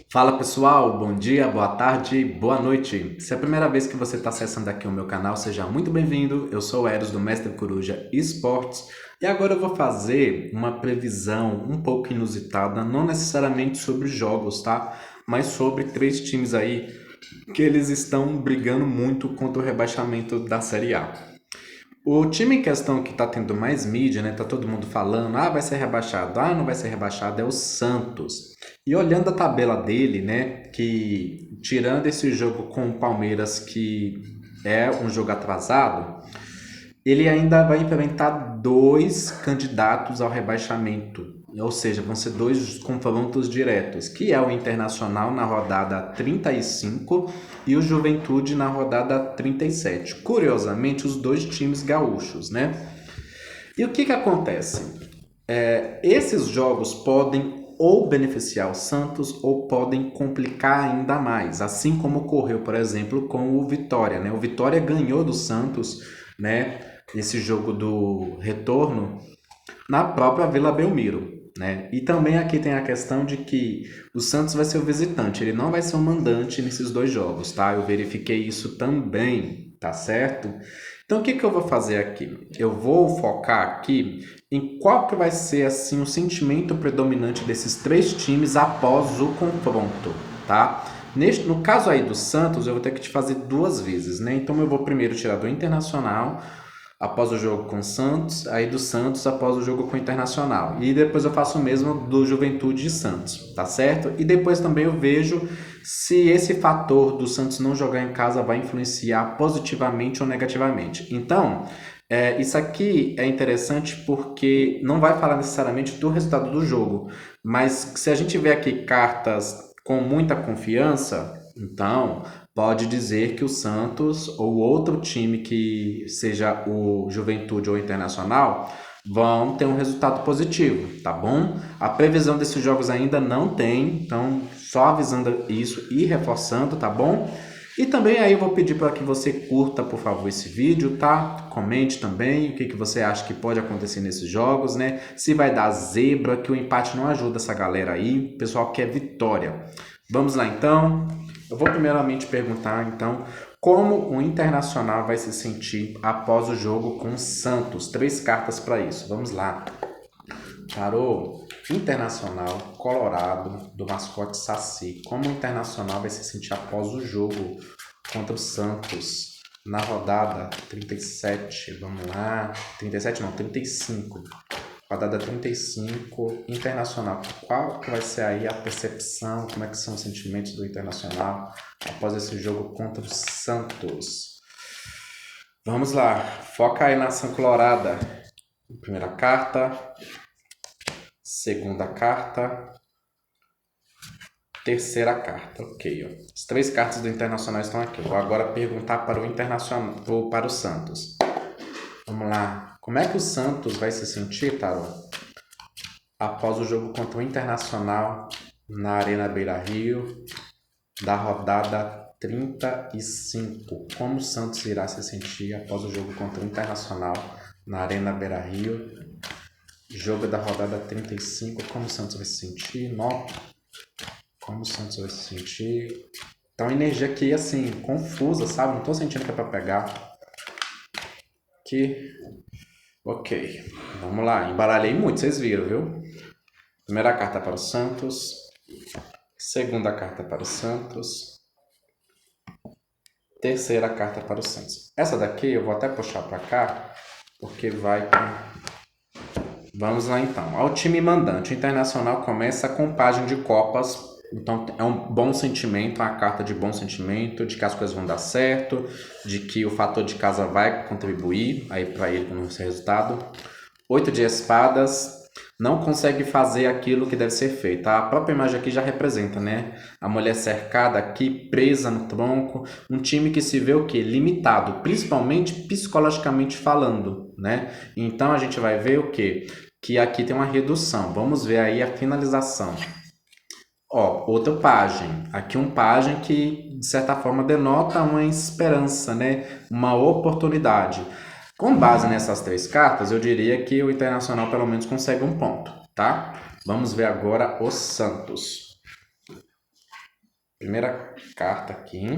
Fala pessoal, bom dia, boa tarde, boa noite. Se é a primeira vez que você está acessando aqui o meu canal, seja muito bem-vindo. Eu sou o Eros do Mestre Coruja Esportes e agora eu vou fazer uma previsão um pouco inusitada, não necessariamente sobre jogos, tá? Mas sobre três times aí que eles estão brigando muito contra o rebaixamento da Série A. O time em questão que tá tendo mais mídia, né? Tá todo mundo falando, vai ser rebaixado, não vai ser rebaixado, é o Santos. E olhando a tabela dele, né? Que tirando esse jogo com o Palmeiras, que é um jogo atrasado, ele ainda vai enfrentar dois candidatos ao rebaixamento. Ou seja, vão ser dois confrontos diretos, que é o Internacional na rodada 35 e o Juventude na rodada 37. Curiosamente, os dois times gaúchos, né? E o que acontece? Esses jogos podem ou beneficiar o Santos ou podem complicar ainda mais, assim como ocorreu, por exemplo, com o Vitória, né? O Vitória ganhou do Santos, né? Esse jogo do retorno na própria Vila Belmiro, né? E também aqui tem a questão de que o Santos vai ser o visitante, ele não vai ser o mandante nesses dois jogos, tá? Eu verifiquei isso também, tá certo? Então o que eu vou fazer aqui? Eu vou focar aqui em qual que vai ser assim o sentimento predominante desses três times após o confronto, tá? No caso aí do Santos, eu vou ter que te fazer duas vezes, né? Então eu vou primeiro tirar do Internacional após o jogo com o Santos, aí do Santos após o jogo com o Internacional. E depois eu faço o mesmo do Juventude e Santos, tá certo? E depois também eu vejo se esse fator do Santos não jogar em casa vai influenciar positivamente ou negativamente. Então, isso aqui é interessante porque não vai falar necessariamente do resultado do jogo, mas se a gente vê aqui cartas com muita confiança, então pode dizer que o Santos ou outro time que seja o Juventude ou Internacional vão ter um resultado positivo, tá bom? A previsão desses jogos ainda não tem, então só avisando isso e reforçando, tá bom? E também aí eu vou pedir para que você curta, por favor, esse vídeo, tá? Comente também o que você acha que pode acontecer nesses jogos, né? Se vai dar zebra, que o empate não ajuda essa galera aí, o pessoal quer vitória. Vamos lá então. Eu vou primeiramente perguntar então como o Internacional vai se sentir após o jogo com o Santos. Três cartas para isso. Vamos lá. Tarô Internacional Colorado do mascote Saci. Como o Internacional vai se sentir após o jogo contra o Santos na rodada 37? Vamos lá. 37 não, 35. Rodada 35, Internacional. Qual que vai ser aí a percepção? Como é que são os sentimentos do Internacional após esse jogo contra o Santos? Vamos lá, foca aí na ação colorada. Primeira carta, segunda carta, terceira carta. Ok, ó. As três cartas do Internacional estão aqui. Eu vou agora perguntar para o Internacional ou para o Santos. Vamos lá. Como é que o Santos vai se sentir, Tarô, após o jogo contra o Internacional na Arena Beira-Rio da rodada 35? Como o Santos irá se sentir após o jogo contra o Internacional na Arena Beira-Rio? Jogo da rodada 35, como o Santos vai se sentir? Como o Santos vai se sentir? Então, energia aqui, assim, confusa, sabe? Não tô sentindo que é pra pegar. Aqui. Ok. Vamos lá. Embaralhei muito, vocês viram, viu? Primeira carta para o Santos. Segunda carta para o Santos. Terceira carta para o Santos. Essa daqui eu vou até puxar para cá, porque vai com... Vamos lá então. Ao time mandante, o Internacional começa com página de copas. Então é um bom sentimento, uma carta de bom sentimento, de que as coisas vão dar certo, de que o fator de casa vai contribuir aí para ele no seu resultado. 8 de espadas, não consegue fazer aquilo que deve ser feito. A própria imagem aqui já representa, né? A mulher cercada aqui, presa no tronco, um time que se vê o quê? Limitado, principalmente psicologicamente falando, né? Então a gente vai ver o quê? Que aqui tem uma redução. Vamos ver aí a finalização. Ó, outra página. Aqui um página que, de certa forma, denota uma esperança, né? Uma oportunidade. Com base nessas três cartas, eu diria que o Internacional pelo menos consegue um ponto, tá? Vamos ver agora o Santos. Primeira carta aqui.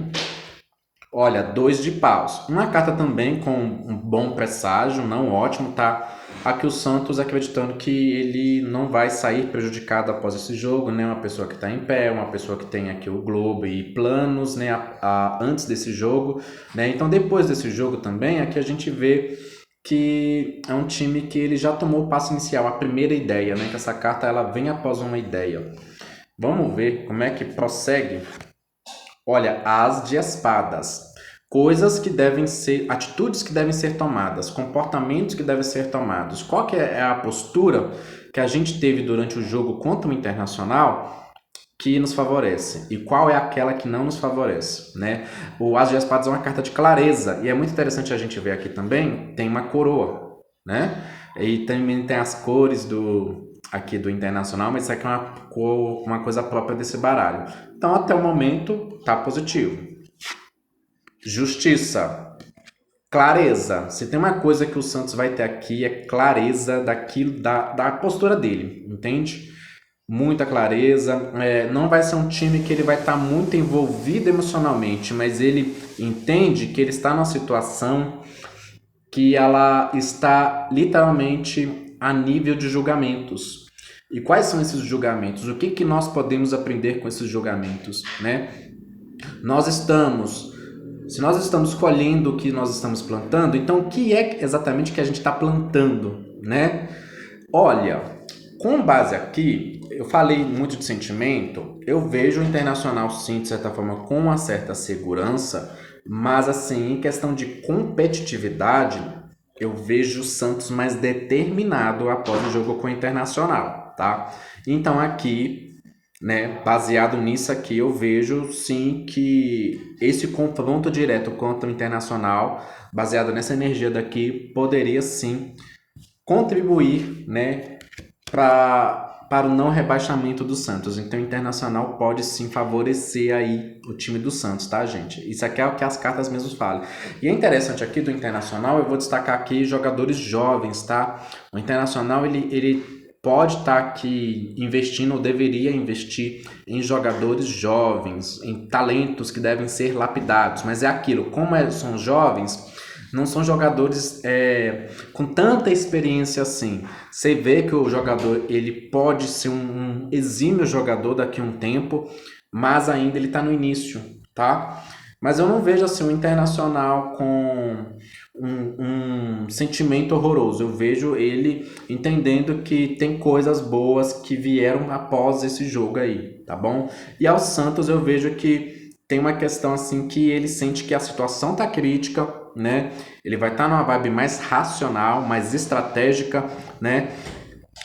Olha, 2 de paus. Uma carta também com um bom presságio, não ótimo, tá? Aqui o Santos acreditando que ele não vai sair prejudicado após esse jogo, né? Uma pessoa que está em pé, uma pessoa que tem aqui o globo e planos, né? Antes desse jogo, né? Então depois desse jogo também, aqui a gente vê que é um time que ele já tomou o passo inicial, a primeira ideia, né? Que essa carta ela vem após uma ideia. Vamos ver como é que prossegue. Olha, as de espadas. Coisas que devem ser, atitudes que devem ser tomadas, comportamentos que devem ser tomados. Qual que é a postura que a gente teve durante o jogo contra o Internacional que nos favorece? E qual é aquela que não nos favorece, né? O As de espadas é uma carta de clareza. E é muito interessante a gente ver aqui também, tem uma coroa, né? E também tem as cores aqui do Internacional, mas isso aqui é uma coisa própria desse baralho. Então, até o momento, tá positivo. Justiça. Clareza. Se tem uma coisa que o Santos vai ter aqui, é clareza daquilo, da postura dele, entende? Muita clareza. Não vai ser um time que ele vai estar muito envolvido emocionalmente, mas ele entende que ele está numa situação que ela está literalmente a nível de julgamentos. E quais são esses julgamentos? O que nós podemos aprender com esses julgamentos, né? Se nós estamos colhendo o que nós estamos plantando, então o que é exatamente que a gente está plantando, né? Olha, com base aqui, eu falei muito de sentimento, eu vejo o Internacional sim, de certa forma, com uma certa segurança, mas assim, em questão de competitividade, eu vejo o Santos mais determinado após o jogo com o Internacional, tá? Então aqui, né, baseado nisso aqui, eu vejo sim que esse confronto direto contra o Internacional, baseado nessa energia daqui, poderia sim contribuir, né, para o não rebaixamento do Santos. Então o Internacional pode sim favorecer aí o time do Santos, tá, gente? Isso aqui é o que as cartas mesmo falam. E é interessante aqui do Internacional, eu vou destacar aqui jogadores jovens, tá? O Internacional, ele pode estar aqui investindo ou deveria investir em jogadores jovens, em talentos que devem ser lapidados. Mas é aquilo, como são jovens, não são jogadores com tanta experiência assim. Você vê que o jogador ele pode ser um exímio jogador daqui a um tempo, mas ainda ele está no início, tá? Mas eu não vejo assim um Internacional com um sentimento horroroso. Eu vejo ele entendendo que tem coisas boas que vieram após esse jogo aí, tá bom? E ao Santos eu vejo que tem uma questão assim que ele sente que a situação tá crítica, né? Ele vai estar numa vibe mais racional, mais estratégica, né?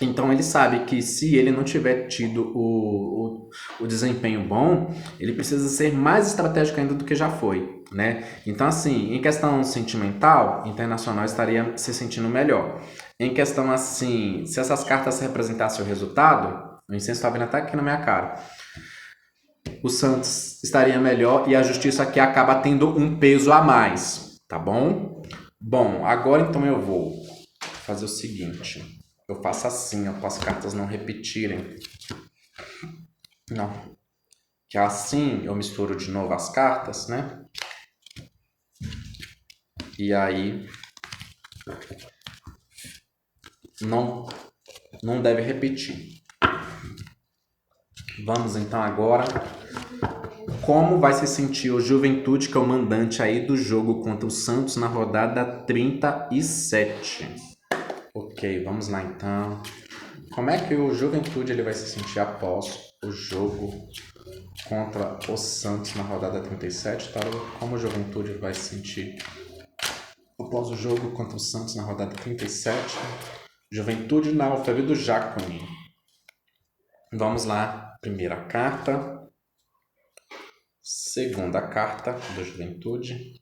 Então ele sabe que se ele não tiver tido o desempenho bom, ele precisa ser mais estratégico ainda do que já foi, né? Então assim, em questão sentimental, Internacional estaria se sentindo melhor. Em questão assim, se essas cartas representassem o resultado, o incenso está vindo até aqui na minha cara. O Santos estaria melhor e a justiça aqui acaba tendo um peso a mais, tá bom? Bom, agora então eu vou fazer o seguinte. Eu faço assim, ó, para as cartas não repetirem. Não. Que assim eu misturo de novo as cartas, né? E aí não deve repetir. Vamos então agora. Como vai se sentir o Juventude, que é o mandante aí do jogo contra o Santos na rodada 37? Ok, vamos lá então. Como é que o Juventude ele vai se sentir após o jogo contra o Santos na rodada 37, tá? Como o Juventude vai se sentir após o jogo contra o Santos na rodada 37? Juventude na Alfredo Jaconi. Vamos lá, primeira carta. Segunda carta do Juventude.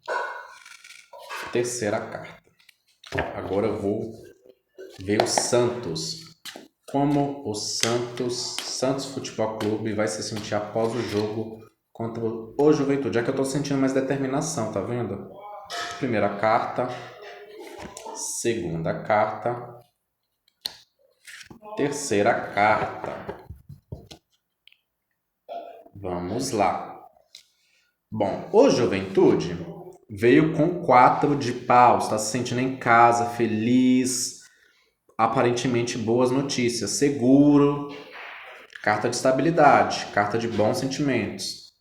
Terceira carta. Agora eu vou ver o Santos. Como o Santos Futebol Clube vai se sentir após o jogo contra o Juventude. É que eu tô sentindo mais determinação, tá vendo? Primeira carta. Segunda carta. Terceira carta. Vamos lá. Bom, o Juventude veio com 4 de paus, está se sentindo em casa, feliz, aparentemente boas notícias, seguro, carta de estabilidade, carta de bons sentimentos.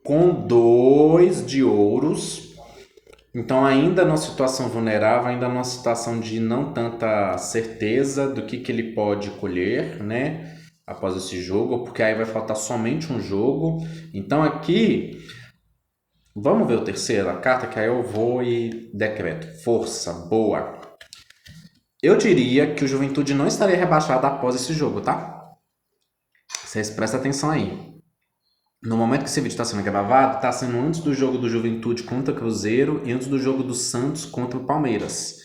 Com 2 de ouros, então ainda numa situação vulnerável, ainda numa situação de não tanta certeza do que ele pode colher, né? Após esse jogo, porque aí vai faltar somente um jogo. Então aqui, vamos ver o terceiro, a carta que aí eu vou e decreto. Força, boa. Eu diria que o Juventude não estaria rebaixado após esse jogo, tá? Vocês prestem atenção aí. No momento que esse vídeo está sendo gravado, está sendo antes do jogo do Juventude contra o Cruzeiro e antes do jogo do Santos contra o Palmeiras.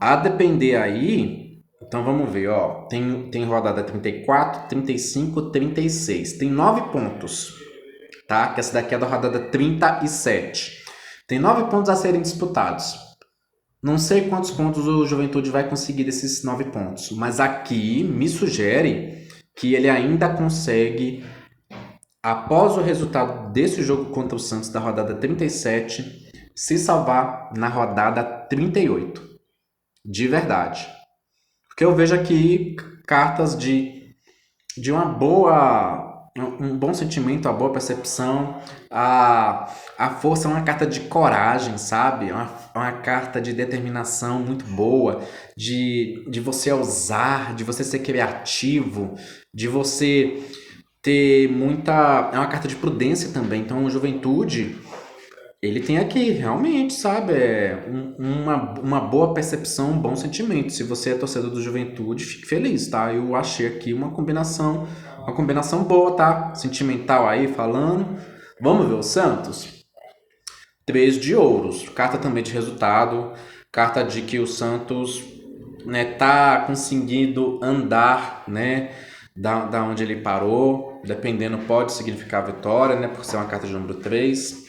A depender aí, então vamos ver, ó. Tem rodada 34, 35, 36. Tem 9 pontos, tá? Que essa daqui é da rodada 37. Tem 9 pontos a serem disputados. Não sei quantos pontos o Juventude vai conseguir desses 9 pontos, mas aqui me sugere que ele ainda consegue, após o resultado desse jogo contra o Santos da rodada 37, se salvar na rodada 38. De verdade. Porque eu vejo aqui cartas de uma boa, um bom sentimento, uma boa percepção. A força é uma carta de coragem, sabe? É uma carta de determinação muito boa, de você ousar, de você ser criativo, de você ter muita. É uma carta de prudência também. Então, Juventude, ele tem aqui, realmente, sabe? Uma boa percepção, um bom sentimento. Se você é torcedor do Juventude, fique feliz, tá? Eu achei aqui uma combinação boa, tá? Sentimental aí, falando. Vamos ver o Santos? 3 de ouros. Carta também de resultado. Carta de que o Santos, né, tá conseguindo andar, né? Da onde ele parou. Dependendo, pode significar vitória, né? Por ser uma carta de número 3.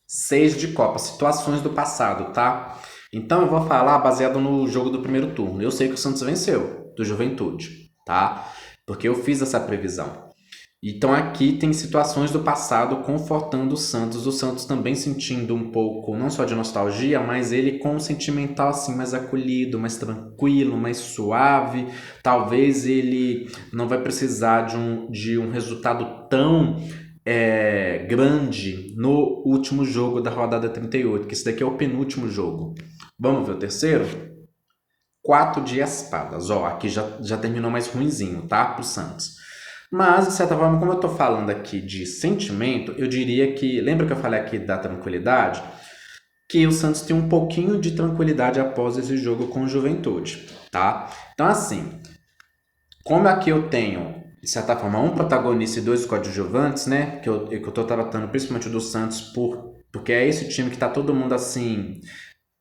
6 de Copa, situações do passado, tá? Então eu vou falar baseado no jogo do primeiro turno. Eu sei que o Santos venceu do Juventude, tá? Porque eu fiz essa previsão. Então aqui tem situações do passado confortando o Santos também sentindo um pouco, não só de nostalgia, mas ele com um sentimental assim mais acolhido, mais tranquilo, mais suave. Talvez ele não vai precisar de um resultado tão grande no último jogo da rodada 38, que esse daqui é o penúltimo jogo. Vamos ver o terceiro? 4 de espadas. Ó, aqui já terminou mais ruinzinho, tá? Pro Santos. Mas, de certa forma, como eu tô falando aqui de sentimento, eu diria que... Lembra que eu falei aqui da tranquilidade? Que o Santos tem um pouquinho de tranquilidade após esse jogo com o Juventude, tá? Então, assim, como aqui eu tenho, de certa forma, um protagonista e 2 coadjuvantes, né? Que eu tô tratando principalmente do Santos porque é esse time que tá todo mundo assim...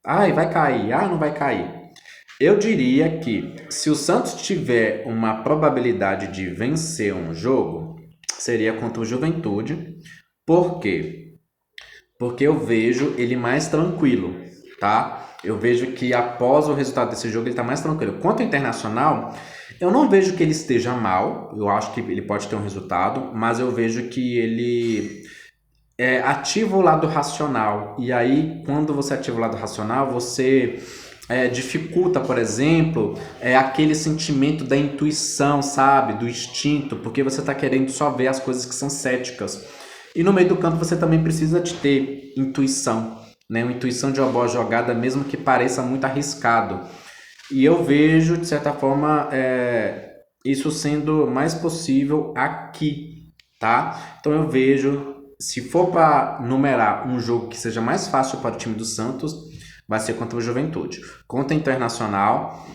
Ai, vai cair. Ah, não vai cair. Eu diria que se o Santos tiver uma probabilidade de vencer um jogo, seria contra o Juventude. Por quê? Porque eu vejo ele mais tranquilo, tá? Eu vejo que após o resultado desse jogo ele está mais tranquilo. Quanto ao Internacional, eu não vejo que ele esteja mal. Eu acho que ele pode ter um resultado, mas eu vejo que ele ativa o lado racional. E aí, quando você ativa o lado racional, você dificulta, por exemplo, aquele sentimento da intuição, sabe? Do instinto, porque você está querendo só ver as coisas que são céticas. E no meio do campo você também precisa de ter intuição, né? Uma intuição de uma boa jogada, mesmo que pareça muito arriscado. E eu vejo, de certa forma, isso sendo mais possível aqui, tá? Então eu vejo, se for para numerar um jogo que seja mais fácil para o time do Santos, vai ser contra o Juventude. Contra o Internacional,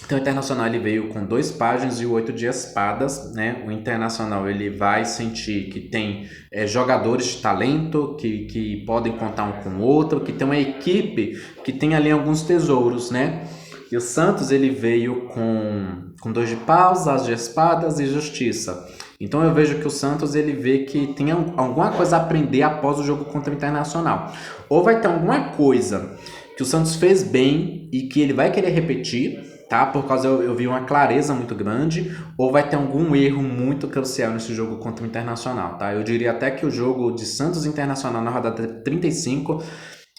então o Internacional ele veio com 2 páginas e o 8 de espadas, né? O Internacional ele vai sentir que tem jogadores de talento, que podem contar um com o outro, que tem uma equipe que tem ali alguns tesouros, né? E o Santos ele veio com 2 de paus, as de espadas e justiça. Então eu vejo que o Santos ele vê que tem alguma coisa a aprender após o jogo contra o Internacional. Ou vai ter alguma coisa que o Santos fez bem e que ele vai querer repetir, tá? Por causa eu vi uma clareza muito grande, ou vai ter algum erro muito crucial nesse jogo contra o Internacional, tá? Eu diria até que o jogo de Santos Internacional na rodada 35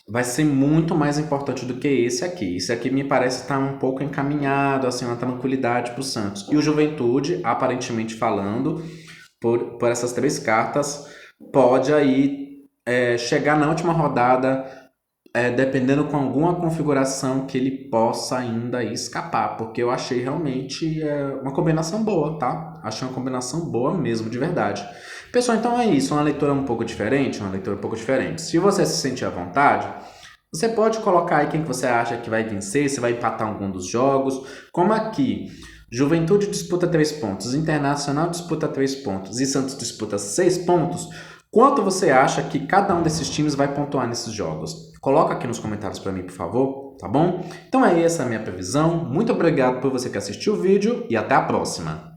vai ser muito mais importante do que esse aqui. Esse aqui me parece estar um pouco encaminhado, assim, uma tranquilidade para o Santos. E o Juventude, aparentemente falando, por essas três cartas, pode aí chegar na última rodada, dependendo com alguma configuração que ele possa ainda escapar, porque eu achei realmente uma combinação boa, tá? Achei uma combinação boa mesmo, de verdade. Pessoal, então é isso, uma leitura um pouco diferente, uma leitura um pouco diferente. Se você se sentir à vontade, você pode colocar aí quem que você acha que vai vencer, se vai empatar algum dos jogos, como aqui. Juventude disputa 3 pontos, Internacional disputa 3 pontos e Santos disputa 6 pontos. Quanto você acha que cada um desses times vai pontuar nesses jogos? Coloca aqui nos comentários para mim, por favor, tá bom? Então é essa a minha previsão. Muito obrigado por você que assistiu o vídeo e até a próxima!